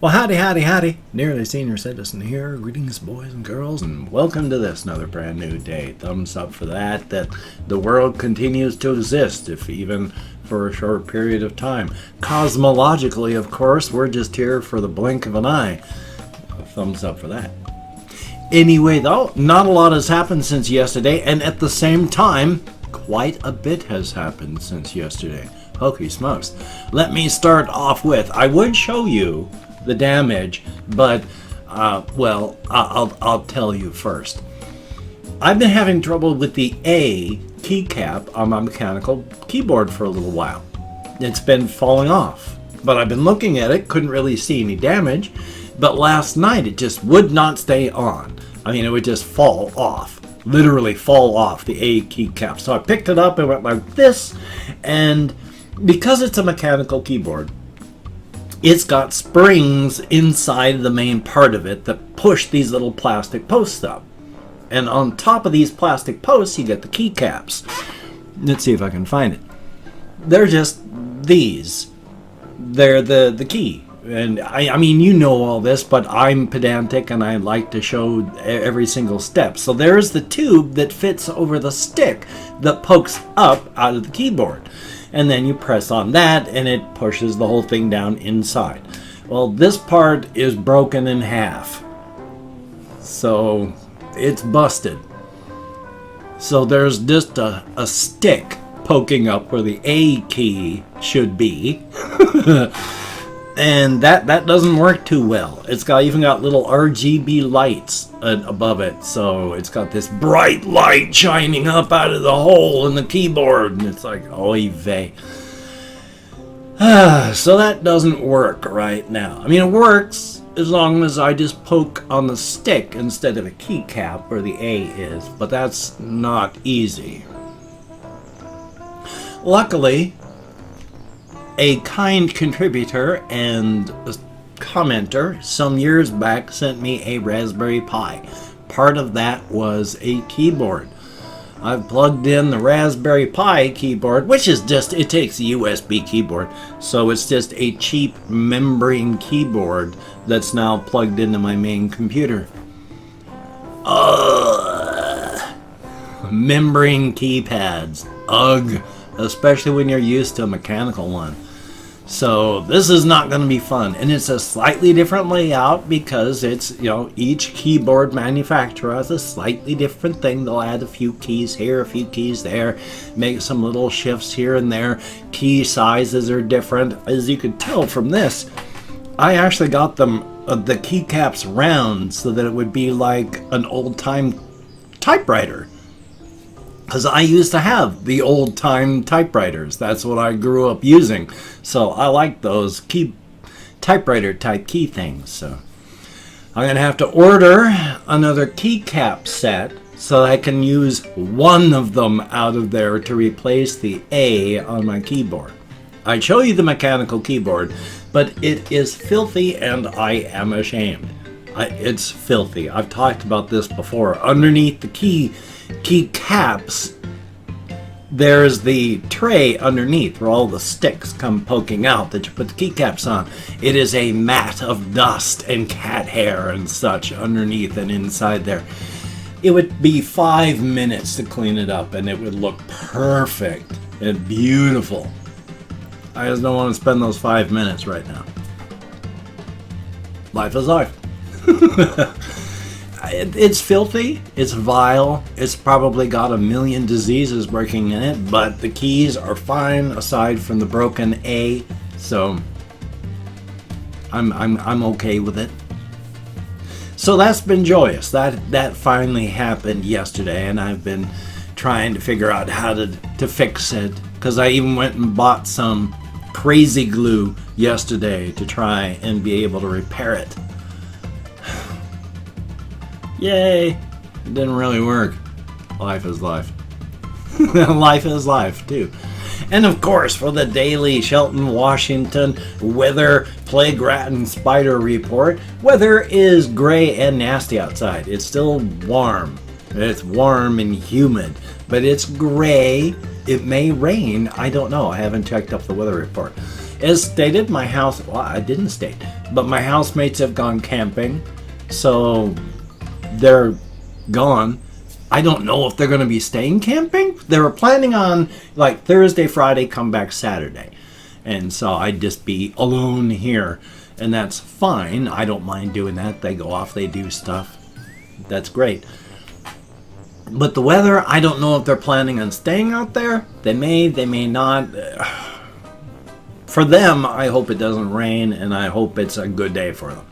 Well, howdy, howdy, howdy. Nearly Senior Citizen here. Greetings, boys and girls, and welcome to this another brand new day. Thumbs up for that the world continues to exist, if even for a short period of time. Cosmologically, of course, we're just here for the blink of an eye. Thumbs up for that. Anyway, though, not a lot has happened since yesterday, and at the same time, quite a bit has happened since yesterday. Holy smokes. Let me start off with, I would show you the damage, but I'll tell you first. I've been having trouble with the A keycap on my mechanical keyboard for a little while. It's been falling off, but I've been looking at it, couldn't really see any damage, but last night it just would not stay on. I mean, it would just fall off, literally fall off the A keycap. So I picked it up and went like this, and because it's a mechanical keyboard, it's got springs inside the main part of it that push these little plastic posts up. And on top of these plastic posts, you get the keycaps. Let's see if I can find it. They're just these. They're the key. And I mean, you know all this, but I'm pedantic and I like to show every single step. So there's the tube that fits over the stick that pokes up out of the keyboard. And then you press on that and it pushes the whole thing down inside. Well, this part is broken in half. So it's busted. So there's just a stick poking up where the A key should be. And that doesn't work too well. It's even got little RGB lights above it. So it's got this bright light shining up out of the hole in the keyboard. And it's like, oy vey. So that doesn't work right now. I mean, it works as long as I just poke on the stick instead of a keycap where the A is. But that's not easy. Luckily, a kind contributor and a commenter some years back sent me a Raspberry Pi. Part of that was a keyboard. I've plugged in the Raspberry Pi keyboard, which is just, it takes a USB keyboard, so it's just a cheap membrane keyboard that's now plugged into my main computer. Membrane keypads. Ugh. Especially when you're used to a mechanical one. So this is not going to be fun, and it's a slightly different layout because it's, each keyboard manufacturer has a slightly different thing. They'll add a few keys here, a few keys there, make some little shifts here and there. Key sizes are different. As you could tell from this, I actually got them the keycaps round so that it would be like an old-time typewriter. Because I used to have the old-time typewriters. That's what I grew up using. So I like those typewriter-type key things. So I'm going to have to order another keycap set so I can use one of them out of there to replace the A on my keyboard. I show you the mechanical keyboard, but it is filthy and I am ashamed. It's filthy. I've talked about this before. Underneath the keycaps, there's the tray underneath where all the sticks come poking out that you put the keycaps on. It is a mat of dust and cat hair and such underneath and inside there. It would be 5 minutes to clean it up and it would look perfect and beautiful. I just don't want to spend those 5 minutes right now. Life is life. It's filthy, it's vile, it's probably got a million diseases working in it, but the keys are fine aside from the broken A, so I'm okay with it. So that's been joyous. That finally happened yesterday, and I've been trying to figure out how to fix it, because I even went and bought some crazy glue yesterday to try and be able to repair it. Yay! It didn't really work. Life is life. Life is life, too. And of course, for the daily Shelton, Washington weather, plague rat and spider report, weather is gray and nasty outside. It's still warm. It's warm and humid, but it's gray. It may rain. I don't know. I haven't checked up the weather report. As stated, my house, well, I didn't state, but my housemates have gone camping, so they're gone. I don't know if they're going to be staying camping. They were planning on, like, Thursday, Friday, come back Saturday. And so I'd just be alone here, and that's fine. I don't mind doing that. They go off, they do stuff. That's great. But the weather, I don't know if they're planning on staying out there. They may not. For them, I hope it doesn't rain, and I hope it's a good day for them.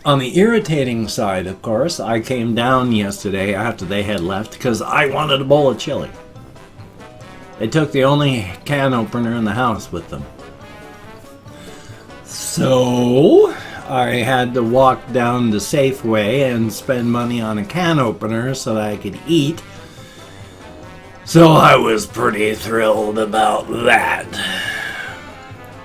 On the irritating side, of course, I came down yesterday after they had left because I wanted a bowl of chili. They took the only can opener in the house with them. So I had to walk down to Safeway and spend money on a can opener so that I could eat. So I was pretty thrilled about that.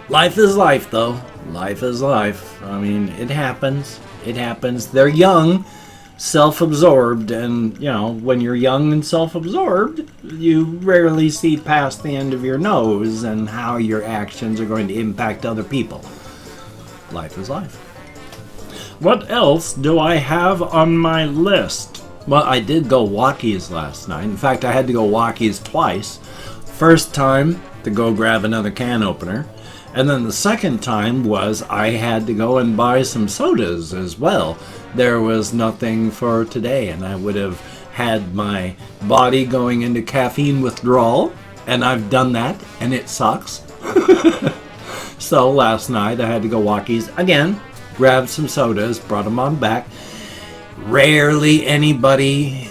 Life is life, though. Life is life. I mean, it happens. It happens. They're young, self-absorbed, and, you know, when you're young and self-absorbed, you rarely see past the end of your nose and how your actions are going to impact other people. Life is life. What else do I have on my list? Well, I did go walkies last night. In fact, I had to go walkies twice. First time to go grab another can opener. And then the second time was I had to go and buy some sodas as well. There was nothing for today, and I would have had my body going into caffeine withdrawal, and I've done that, and it sucks. So last night I had to go walkies again, grab some sodas, brought them on back. Rarely anybody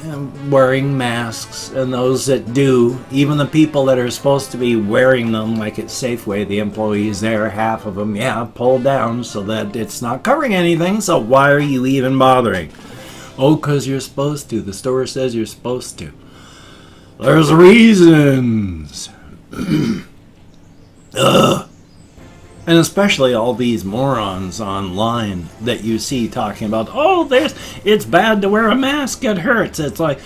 wearing masks, and those that do, even the people that are supposed to be wearing them, like at Safeway, the employees there, half of them, pulled down so that it's not covering anything, so why are you even bothering? Oh, because you're supposed to. The store says you're supposed to. There's reasons. Ugh. And especially all these morons online that you see talking about, oh, it's bad to wear a mask, it hurts. It's like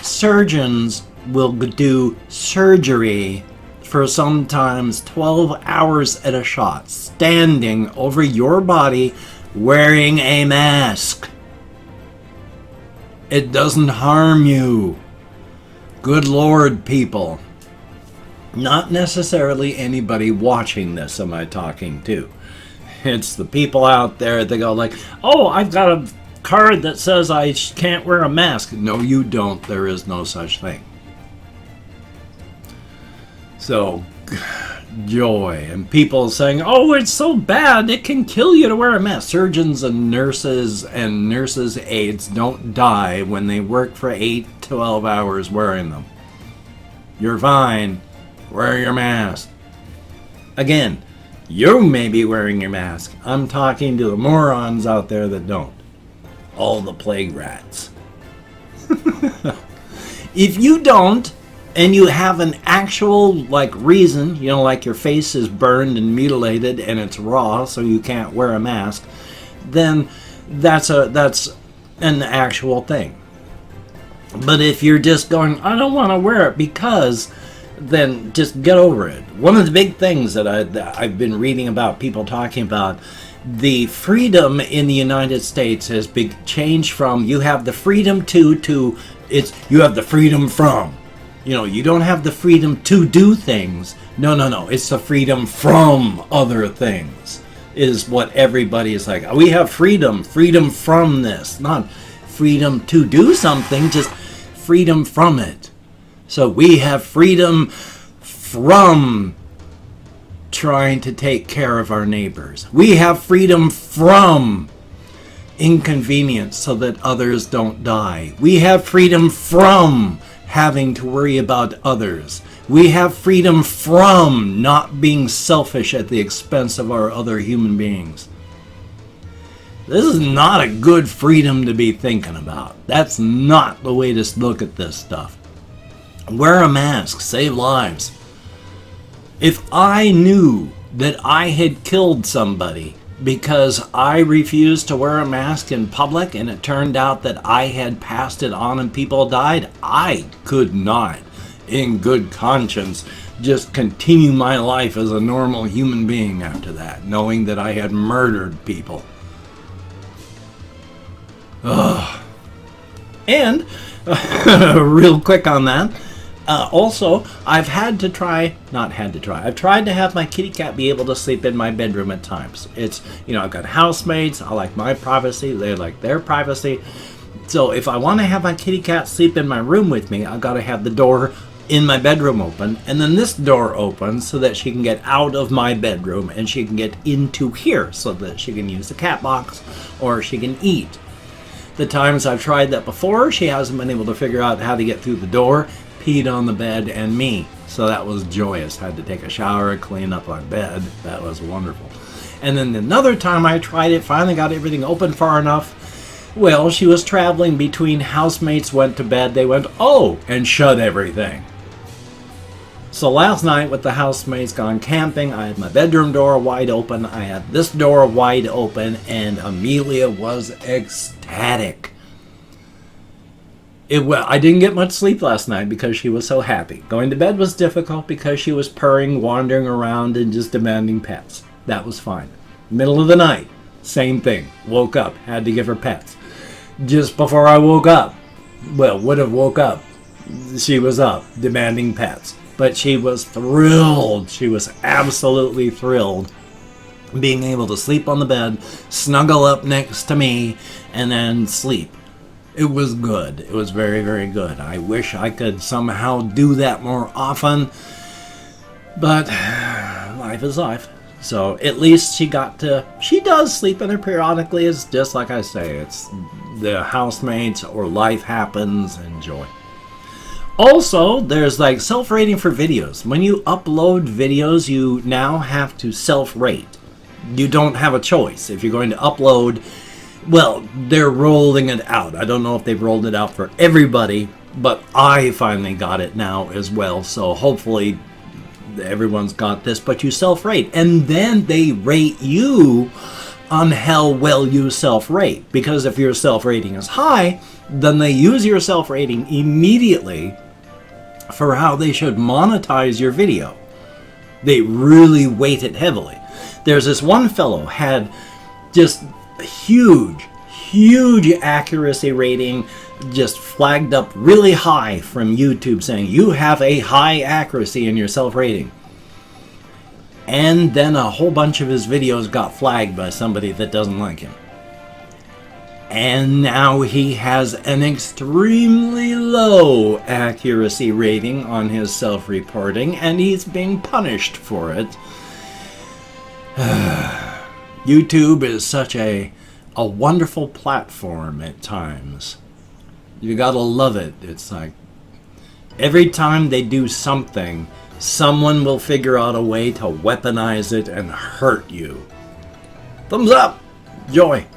surgeons will do surgery for sometimes 12 hours at a shot, standing over your body wearing a mask. It doesn't harm you. Good Lord, people. Not necessarily anybody watching this am I talking to. It's the people out there that go like, oh, I've got a card that says I can't wear a mask. No, you don't. There is no such thing. So, joy. And people saying, oh, it's so bad, it can kill you to wear a mask. Surgeons and nurses aides don't die when they work for 8 to 12 hours wearing them. You're fine. Wear your mask. Again, you may be wearing your mask. I'm talking to the morons out there that don't. All the plague rats. If you don't, and you have an actual, reason, like your face is burned and mutilated and it's raw, so you can't wear a mask, then that's an actual thing. But if you're just going, I don't want to wear it because, then just get over it. One of the big things that I've been reading about, people talking about, the freedom in the United States has been changed from you have the freedom to it's you have the freedom from. You don't have the freedom to do things. No. It's the freedom from other things is what everybody is like. We have freedom from this. Not freedom to do something, just freedom from it. So we have freedom from trying to take care of our neighbors. We have freedom from inconvenience so that others don't die. We have freedom from having to worry about others. We have freedom from not being selfish at the expense of our other human beings. This is not a good freedom to be thinking about. That's not the way to look at this stuff. Wear a mask, save lives. If I knew that I had killed somebody because I refused to wear a mask in public and it turned out that I had passed it on and people died, I could not, in good conscience, just continue my life as a normal human being after that, knowing that I had murdered people. Ugh. And, real quick on that, also, I've tried to have my kitty cat be able to sleep in my bedroom at times. It's, I've got housemates, I like my privacy, they like their privacy. So if I want to have my kitty cat sleep in my room with me, I've got to have the door in my bedroom open, and then this door opens so that she can get out of my bedroom and she can get into here so that she can use the cat box or she can eat. The times I've tried that before, she hasn't been able to figure out how to get through the door, peed on the bed and me. So that was joyous. Had to take a shower, clean up my bed. That was wonderful. And then another time I tried it, finally got everything open far enough. Well, she was traveling between housemates, went to bed, they went, oh, and shut everything. So last night with the housemates gone camping, I had my bedroom door wide open, I had this door wide open, and Amelia was ecstatic. I didn't get much sleep last night because she was so happy. Going to bed was difficult because she was purring, wandering around, and just demanding pets. That was fine. Middle of the night, same thing. Woke up, had to give her pets. Just before I woke up, would have woke up, she was up, demanding pets. But she was thrilled. She was absolutely thrilled being able to sleep on the bed, snuggle up next to me, and then sleep. It was good. It was very, very good. I wish I could somehow do that more often, but life is life. So at least she does sleep in her periodically. It's just like I say, it's the housemates or life happens, enjoy. Also, there's like self-rating for videos. When you upload videos, you now have to self-rate. You don't have a choice. If you're going to upload, well, they're rolling it out. I don't know if they've rolled it out for everybody, but I finally got it now as well. So hopefully everyone's got this, but you self-rate. And then they rate you on how well you self-rate. Because if your self-rating is high, then they use your self-rating immediately for how they should monetize your video. They really weight it heavily. There's this one fellow had just huge accuracy rating, just flagged up really high from YouTube saying you have a high accuracy in your self-rating. And then a whole bunch of his videos got flagged by somebody that doesn't like him. And now he has an extremely low accuracy rating on his self-reporting, and he's being punished for it. YouTube is such a wonderful platform at times. You gotta love it. It's like every time they do something, someone will figure out a way to weaponize it and hurt you. Thumbs up! Joy!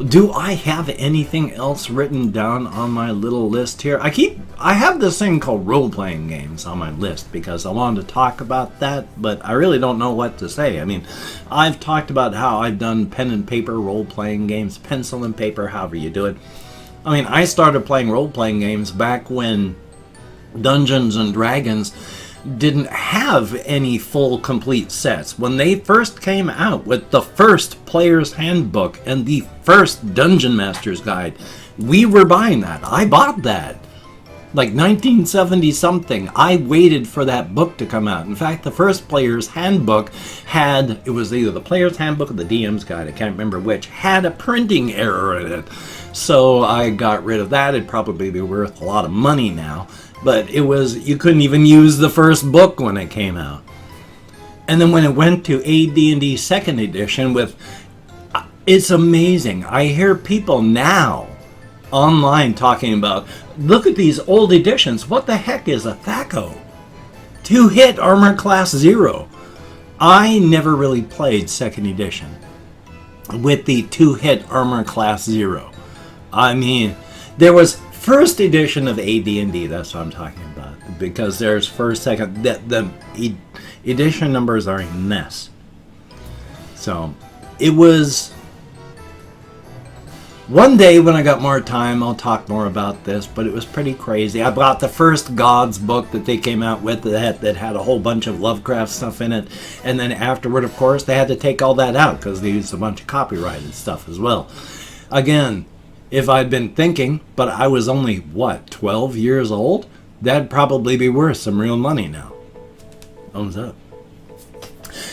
Do I have anything else written down on my little list here? I have this thing called role-playing games on my list because I wanted to talk about that, but I really don't know what to say. I mean, I've talked about how I've done pen and paper role-playing games, pencil and paper, however you do it. I mean, I started playing role-playing games back when Dungeons and Dragons didn't have any full complete sets. When they first came out with the first player's handbook and the first Dungeon Master's Guide, we were buying that. I bought that. Like 1970 something. I waited for that book to come out. In fact, the first player's handbook it was either the player's handbook or the DM's guide, I can't remember which, had a printing error in it. So I got rid of that. It'd probably be worth a lot of money now. But you couldn't even use the first book when it came out. And then when it went to AD&D 2nd edition it's amazing. I hear people now online talking about, look at these old editions. What the heck is a THAC0? 2-hit armor class 0. I never really played 2nd edition with the 2-hit armor class 0. I mean, there was first edition of AD&D, that's what I'm talking about, because there's first, second, the edition numbers are a mess. So it was One day when I got more time, I'll talk more about this, but it was pretty crazy. I bought the first Gods book that they came out with that had a whole bunch of Lovecraft stuff in it, and then afterward, of course, they had to take all that out because they used a bunch of copyrighted stuff as well. Again, if I'd been thinking, but I was only, what, 12 years old? That'd probably be worth some real money now. Thumbs up.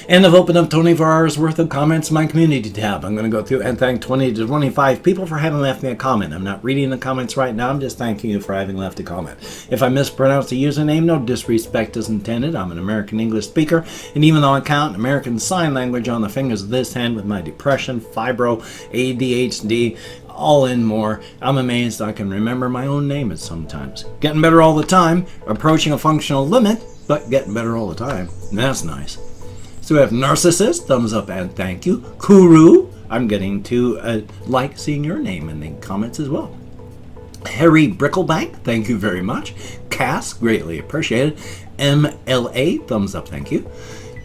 And I've opened up 24 hours worth of comments in my community tab. I'm going to go through and thank 20 to 25 people for having left me a comment. I'm not reading the comments right now. I'm just thanking you for having left a comment. If I mispronounced the username, no disrespect is intended. I'm an American English speaker, and even though I count American Sign Language on the fingers of this hand with my depression, fibro, ADHD, all in more, I'm amazed I can remember my own name at sometimes. Getting better all the time, approaching a functional limit, but getting better all the time. That's nice. So we have Narcissist, thumbs up and thank you. Kuru, I'm getting to like seeing your name in the comments as well. Harry Bricklebank, thank you very much. Cass, greatly appreciated. MLA, thumbs up, thank you.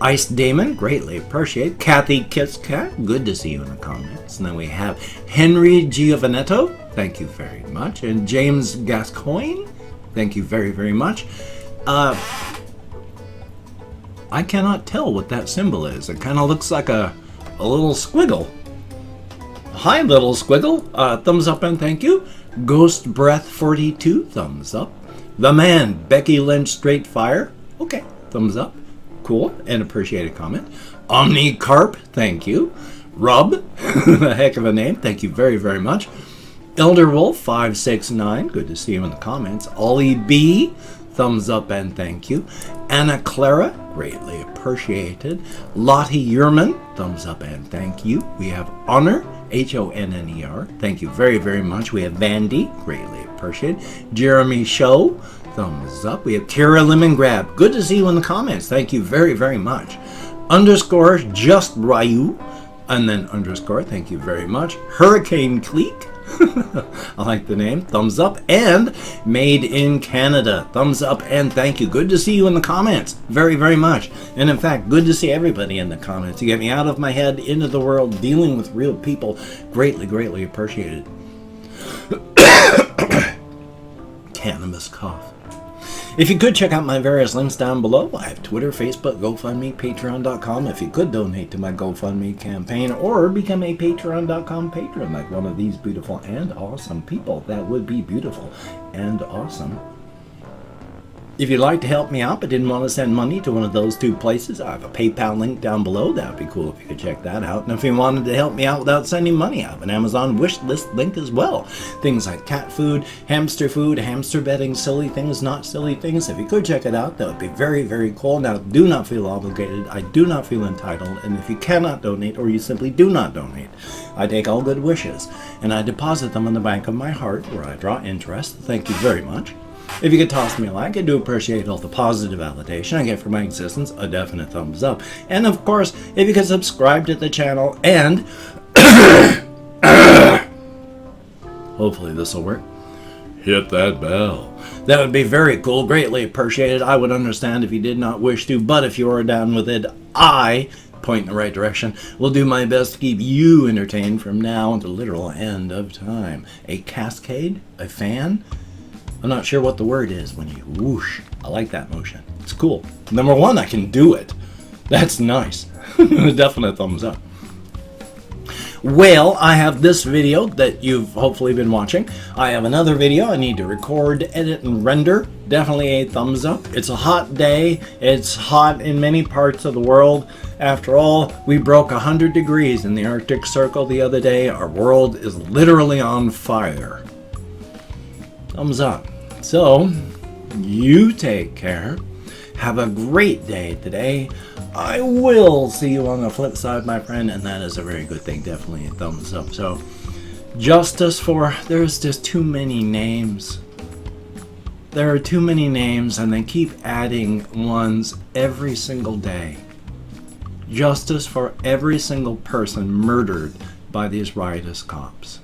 Ice Damon, greatly appreciated. Kathy Kitscat, good to see you in the comments. And then we have Henry Giovanetto, thank you very much. And James Gascoigne, thank you very, very much. I cannot tell what that symbol is. It kind of looks like a little squiggle. Hi, little squiggle. Thumbs up and thank you. Ghost Breath 42, thumbs up. The Man, Becky Lynch Straight Fire. Okay, thumbs up. Cool, and appreciated comment. Omni Carp, thank you. Rub, a heck of a name. Thank you very, very much. Elder Wolf 569, good to see you in the comments. Ollie B, thumbs up and thank you. Anna Clara, greatly appreciated. Lottie Yerman, thumbs up and thank you. We have Honor, Honner, thank you very, very much. We have Vandy, greatly appreciated. Jeremy Show, thumbs up. We have Kara Lemon Grab, good to see you in the comments. Thank you very, very much. Underscore Just Ryu, and then underscore, thank you very much. Hurricane Cleek, I like the name, thumbs up. And Made in Canada, thumbs up and thank you. Good to see you in the comments, very, very much. And in fact, good to see everybody in the comments. You get me out of my head, into the world, dealing with real people. Greatly, greatly appreciated. Cannabis cough. If you could check out my various links down below, I have Twitter, Facebook, GoFundMe, Patreon.com. If you could donate to my GoFundMe campaign or become a Patreon.com patron like one of these beautiful and awesome people, that would be beautiful and awesome. If you'd like to help me out but didn't want to send money to one of those two places, I have a PayPal link down below. That would be cool if you could check that out. And if you wanted to help me out without sending money, I have an Amazon wish list link as well. Things like cat food, hamster bedding, silly things, not silly things. If you could check it out, that would be very, very cool. Now, do not feel obligated. I do not feel entitled. And if you cannot donate or you simply do not donate, I take all good wishes and I deposit them in the bank of my heart where I draw interest. Thank you very much. If you could toss me a like, I do appreciate all the positive validation I get for my existence, a definite thumbs up. And of course, if you could subscribe to the channel and hopefully this will work, hit that bell. That would be very cool, greatly appreciated. I would understand if you did not wish to, but if you are down with it, I point in the right direction, will do my best to keep you entertained from now until the literal end of time. A cascade? A fan? I'm not sure what the word is when you whoosh. I like that motion. It's cool. Number one, I can do it. That's nice. Definite thumbs up. Well, I have this video that you've hopefully been watching. I have another video I need to record, edit, and render. Definitely a thumbs up. It's a hot day. It's hot in many parts of the world. After all, we broke 100 degrees in the Arctic Circle the other day. Our world is literally on fire. Thumbs up. So, you take care. Have a great day today. I will see you on the flip side, my friend, and that is a very good thing. Definitely a thumbs up. So, justice for, there's just too many names. There are too many names, and they keep adding ones every single day. Justice for every single person murdered by these riotous cops.